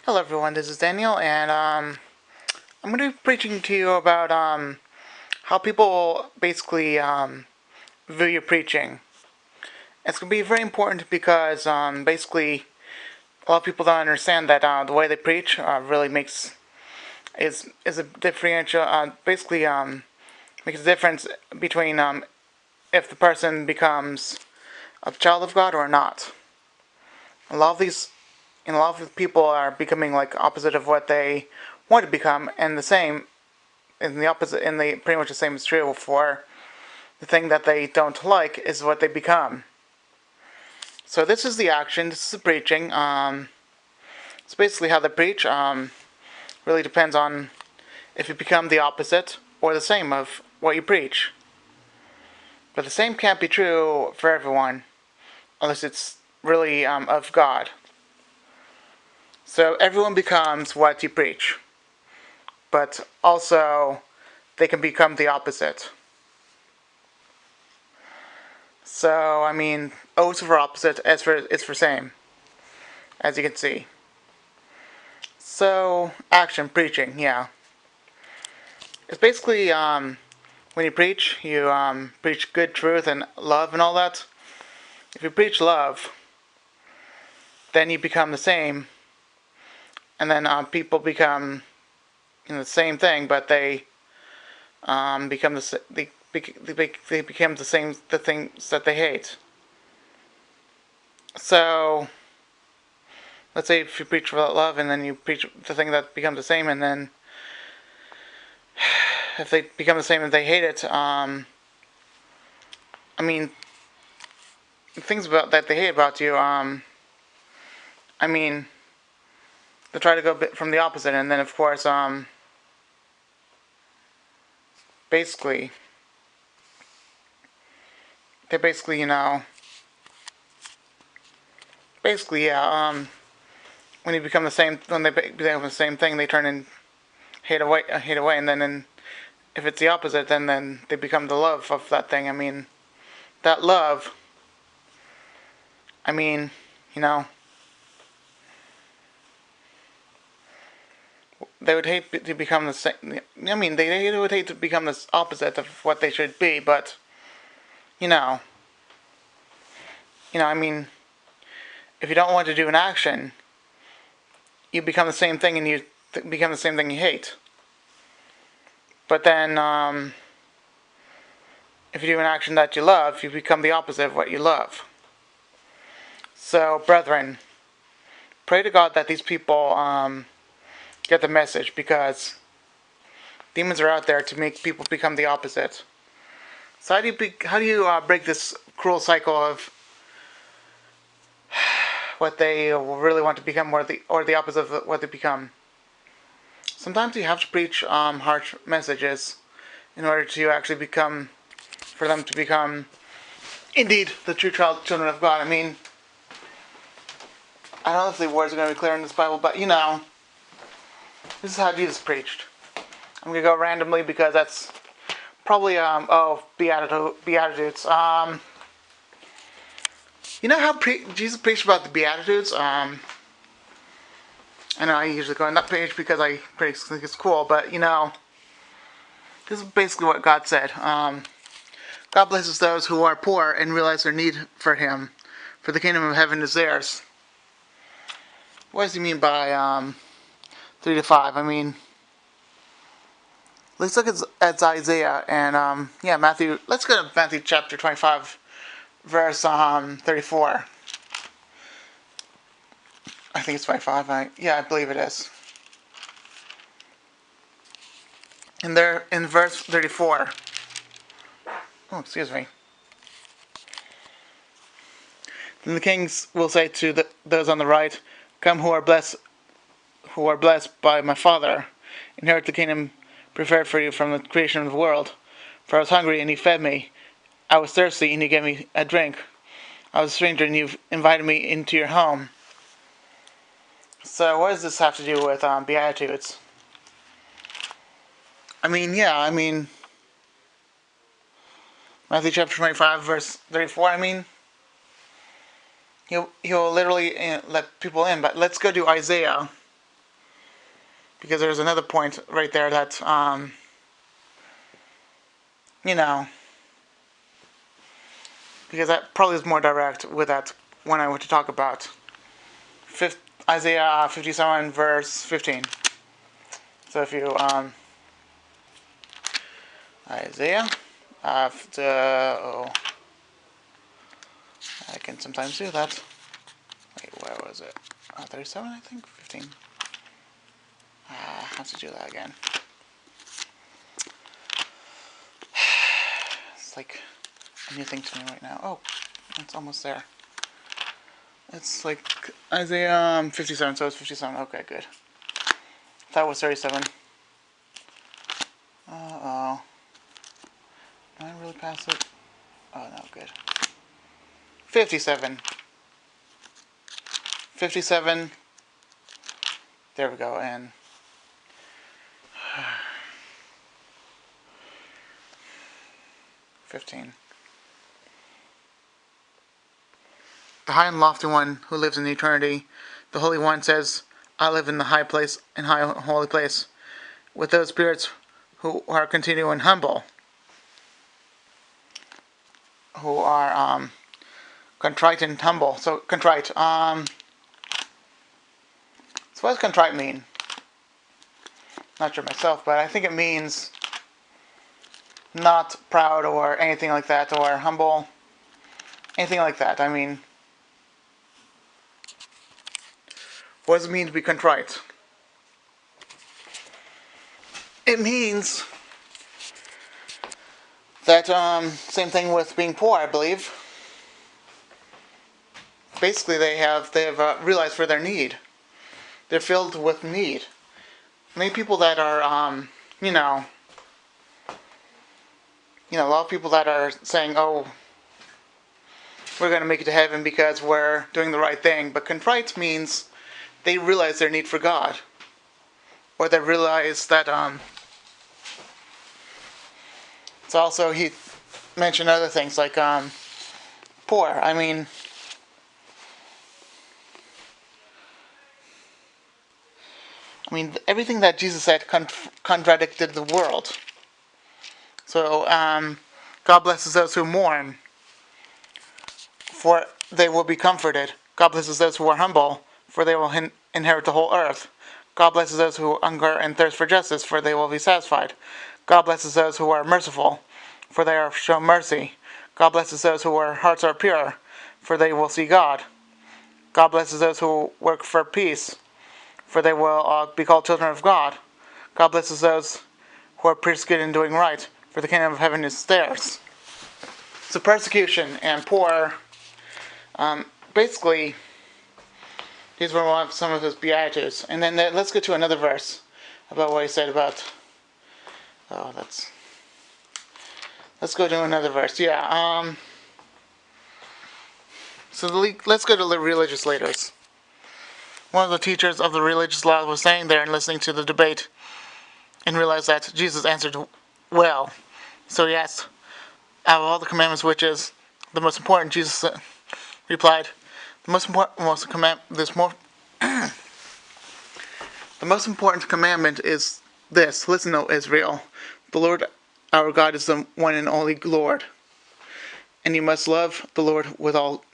Hello, everyone. This is Daniel, and I'm going to be preaching to you about how people basically view your preaching. It's going to be very important because basically a lot of people don't understand that the way they preach really is a differential. Basically, makes a difference between if the person becomes a child of God or not. A lot of these and a lot of people are becoming like opposite of what they want to become, and the same in the opposite, in the pretty much the same is true for the thing that they don't like is what they become. So this is the action. This is the preaching. It's basically how they preach. Really depends on if you become the opposite or the same of what you preach. But the same can't be true for everyone, unless it's really of God. So everyone becomes what you preach, but also they can become the opposite. So I mean, O's for opposite, S for it's for same, as you can see. So action preaching, yeah. It's basically when you preach, you preach good truth and love and all that. If you preach love, then you become the same, and then people become the same thing, but they become they become the same the things that they hate. So let's say if you preach about love and then you preach the thing that becomes the same, and then if they become the same and they hate it, I mean, things about that they hate about you, I mean, they try to go a bit from the opposite, and then of course, basically, they basically, basically, yeah, when you become the same, when they become the same thing, they turn and hate away, and then if it's the opposite, then they become the love of that thing. I mean, that love, I mean, you know, they would hate to become the same. I mean, they would hate to become the opposite of what they should be, but you know, I mean, if you don't want to do an action, you become the same thing, and you become the same thing you hate. But then, if you do an action that you love, you become the opposite of what you love. So, brethren, pray to God that these people get the message, because demons are out there to make people become the opposite. So how do you break this cruel cycle of what they really want to become, or the opposite of what they become? Sometimes you have to preach harsh messages in order to actually become, for them to become indeed the true children of God. I mean, I don't know if the words are going to be clear in this Bible, but this is how Jesus preached. I'm going to go randomly because that's probably Beatitudes. You know how Jesus preached about the Beatitudes? I know I usually go on that page because I think it's cool, but this is basically what God said. God blesses those who are poor and realize their need for Him, for the kingdom of heaven is theirs. What does He mean by 3 to 5? I mean, let's look at Isaiah and Matthew. Let's go to Matthew chapter 25, verse 34. I think it's 25. I believe it is. And there in verse 34. Oh, excuse me. Then the kings will say to those on the right, "Come, who are blessed by my Father, inherit the kingdom prepared for you from the creation of the world. For I was hungry, and you fed me. I was thirsty, and you gave me a drink. I was a stranger, and you invited me into your home." So what does this have to do with Beatitudes? I mean, Matthew chapter 25, verse 34, he'll literally let people in. But let's go to Isaiah because there's another point right there that, you know, because that probably is more direct with that when I want to talk about Isaiah 57 verse 15. So if you, Isaiah, I can sometimes do that. Wait, where was it? 37, I think? 15. I have to do that again. It's like a new thing to me right now. Oh, it's almost there. It's like Isaiah 57, so it's 57. Okay, good. That was 37. Uh-oh. Did I really pass it? Oh, no, good. 57. 57. There we go, and 15. The high and lofty one who lives in eternity, the Holy One says, I live in the high place, in high holy place, with those spirits who are continual and humble, who are contrite and humble. So contrite. So what does contrite mean? Not sure myself, but I think it means not proud or anything like that, or humble, anything like that. I mean, what does it mean to be contrite? It means that same thing with being poor, I believe. Basically, they have realized for their need. They're filled with need. Many people that are a lot of people that are saying, "Oh, we're going to make it to heaven because we're doing the right thing," but contrite means they realize their need for God, or they realize that it's also, he mentioned other things like poor. I mean, everything that Jesus said contradicted the world. So, God blesses those who mourn, for they will be comforted. God blesses those who are humble, for they will inherit the whole earth. God blesses those who hunger and thirst for justice, for they will be satisfied. God blesses those who are merciful, for they are shown mercy. God blesses those whose hearts are pure, for they will see God. God blesses those who work for peace, for they will be called children of God. God blesses those who are persecuted in doing right, for the kingdom of heaven is theirs. So persecution and poor, basically, these were some of his beatitudes. And then let's get to another verse about what he said about. Let's go to another verse. Yeah. Let's go to the religious leaders. One of the teachers of the religious law was standing there and listening to the debate, and realized that Jesus answered well. So he asked, out of all the commandments, which is the most important? Jesus replied, the most important commandment is this: listen, O Israel, the Lord our God is the one and only Lord, and you must love the Lord with all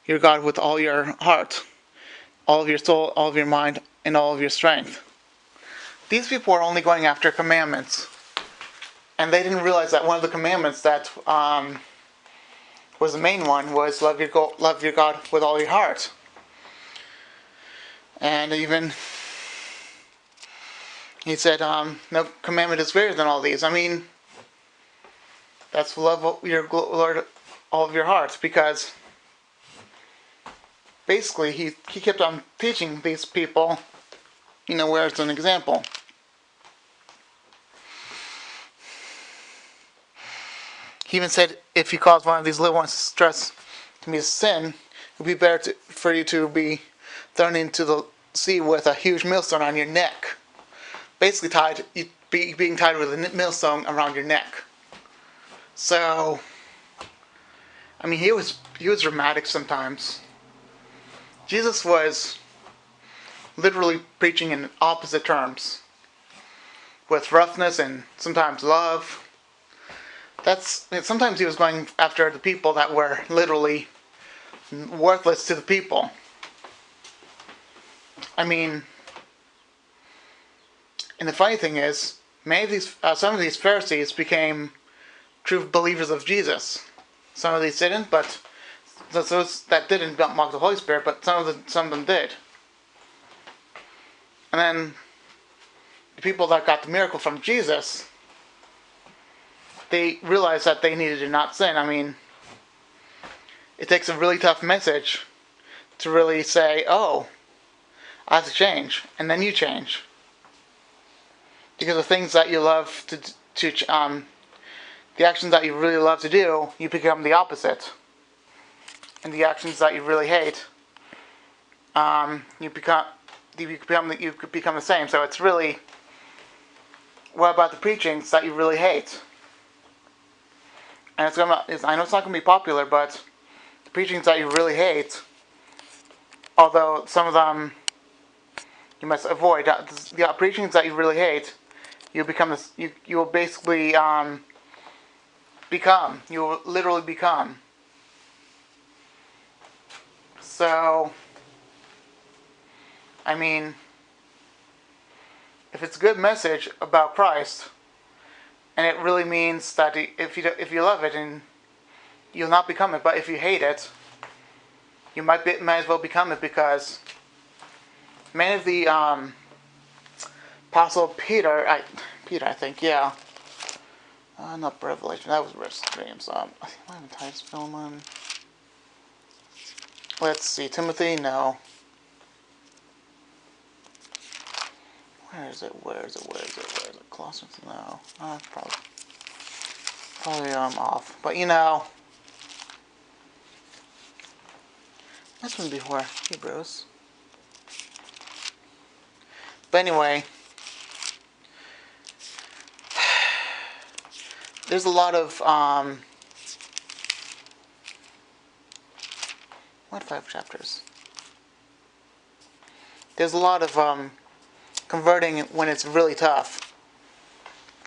your God with all your heart, all of your soul, all of your mind, and all of your strength. These people are only going after commandments, and they didn't realize that one of the commandments that was the main one was love your God with all your heart. And even he said, no commandment is greater than all these. I mean, that's love your Lord all of your heart, because basically he kept on teaching these people, where it's an example. He even said, if you cause one of these little ones to stress to be a sin, it would be better for you to be thrown into the sea with a huge millstone on your neck. Basically being tied with a millstone around your neck. So, he was dramatic sometimes. Jesus was literally preaching in opposite terms, with roughness and sometimes love. Sometimes he was going after the people that were literally worthless to the people. I mean, and the funny thing is, some of these Pharisees became true believers of Jesus. Some of these didn't, but those that didn't mock the Holy Spirit, but some of them did. And then the people that got the miracle from Jesus, they realized that they needed to not sin. I mean, it takes a really tough message to really say, "Oh, I have to change," and then you change. Because the things that you love the actions that you really love to do, you become the opposite. And the actions that you really hate, you become the same. So it's really, what about the preachings that you really hate? And I know it's not going to be popular, but the preachings that you really hate, although some of them you must avoid, the preachings that you really hate, you will basically you will literally become. So, I mean, if it's a good message about Christ, and it really means that if you love it, and you'll not become it, but if you hate it, you might as well become it, because many of the Apostle Peter, I think, yeah. Not Revelation, that was James. I haven't Titus, Philemon. Let's see, Timothy, no. Where is it? Colossians, no. Probably off. But that's one before Hebrews. But anyway, there's a lot of what 5 chapters? There's a lot of converting when it's really tough.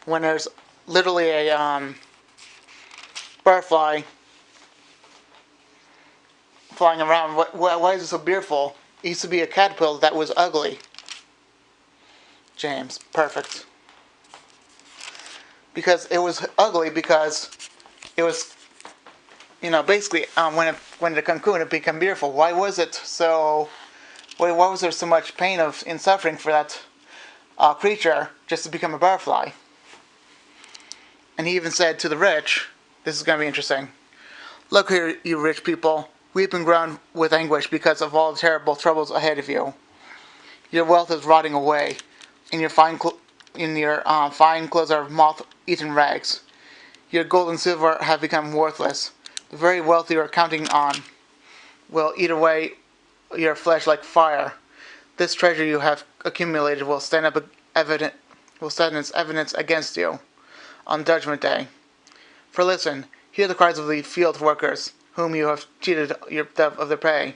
When there's literally a butterfly flying around. Why is it so beautiful? It used to be a caterpillar that was ugly. James, perfect. Because it was ugly, because it was, basically when the cocoon it became beautiful. Why was it so? Why was there so much pain in suffering for that creature just to become a butterfly? And he even said to the rich, this is going to be interesting. Look here, you rich people, weep and groan with anguish because of all the terrible troubles ahead of you. Your wealth is rotting away, and your fine clothes are moth-eaten rags. Your gold and silver have become worthless. The very wealth you are counting on will eat away your flesh like fire. This treasure you have accumulated will stand its evidence against you on Judgment Day. For listen, hear the cries of the field workers, whom you have cheated of their pay.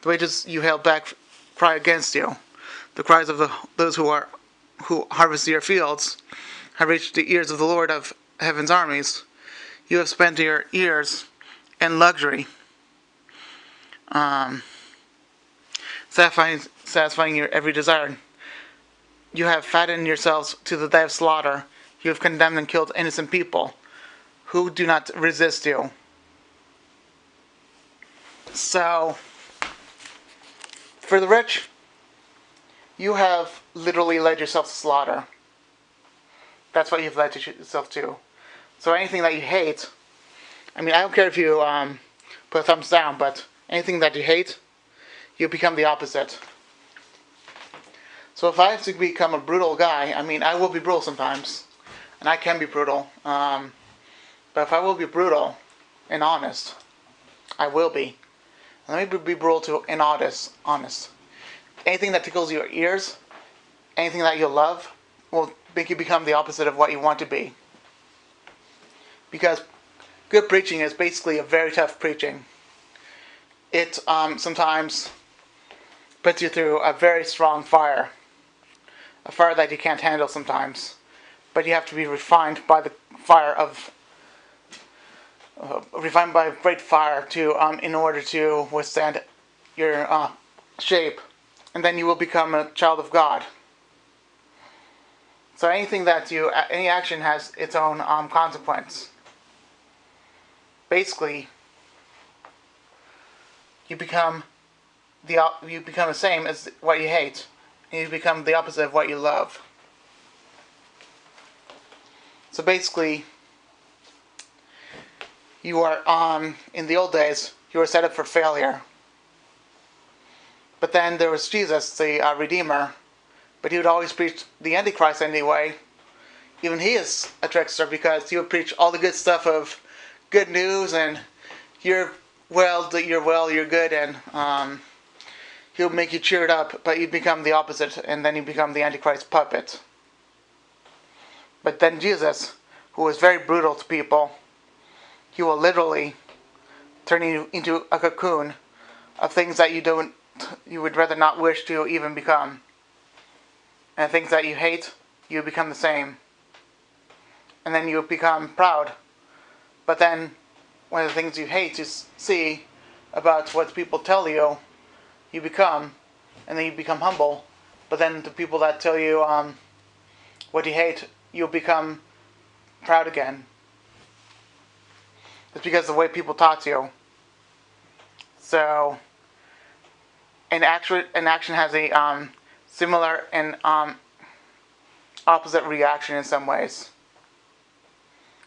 The wages you held back cry against you. The cries of those who harvest your fields have reached the ears of the Lord of heaven's armies. You have spent your years in luxury, satisfying your every desire. You have fattened yourselves to the day of slaughter. You have condemned and killed innocent people who do not resist you. So, for the rich, you have literally led yourself to slaughter. That's what you've led yourself to. So anything that you hate, I don't care if you put a thumbs down, but anything that you hate, you become the opposite. So if I have to become a brutal guy, I will be brutal sometimes, and I can be brutal. But if I will be brutal and honest, I will be. And let me be brutal and honest. Anything that tickles your ears, anything that you love, will make you become the opposite of what you want to be. Because good preaching is basically a very tough preaching. It sometimes puts you through a very strong fire, a fire that you can't handle sometimes. But you have to be refined by the fire of refined by great fire to in order to withstand your shape, and then you will become a child of God. So any action has its own consequence. Basically, you become the same as what you hate, and you become the opposite of what you love. So basically, you are in the old days, you were set up for failure. But then there was Jesus, the Redeemer, but he would always preach the Antichrist anyway. Even he is a trickster because he would preach all the good stuff of good news and you're good, and he'll make you cheered up, but you become the opposite, and then you become the Antichrist puppet. But then Jesus, who is very brutal to people, he will literally turn you into a cocoon of things that you would rather not wish to even become. And things that you hate, you become the same. And then you become proud. But then, one of the things you hate to see about what people tell you, you become, and then you become humble. But then the people that tell you what you hate, you'll become proud again. It's because of the way people talk to you. So, an action has a similar and opposite reaction in some ways.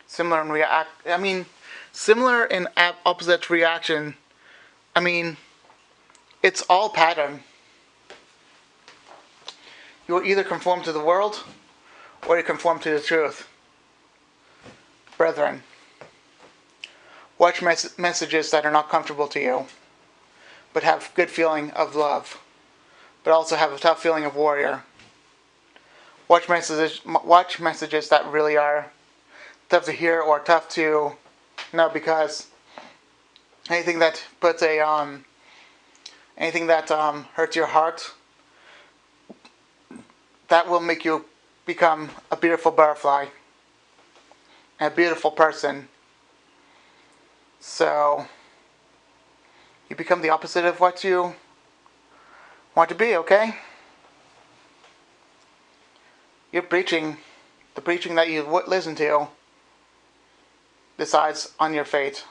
Similar and opposite reaction. It's all pattern. You will either conform to the world, or you conform to the truth. Brethren, watch messages that are not comfortable to you, but have good feeling of love, but also have a tough feeling of warrior. Watch messages that really are tough to hear or tough to know, because anything that hurts your heart, that will make you become a beautiful butterfly, a beautiful person. So you become the opposite of what you want to be, okay? The preaching that you listen to decides on your fate.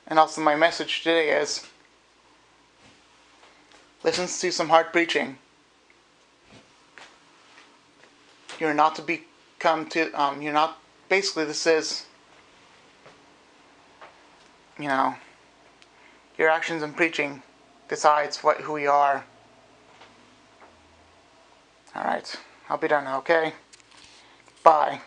And also my message today is, listen to some hard preaching. You're not to basically this is, your actions in preaching decides who you are. Alright, I'll be done now, okay? Bye.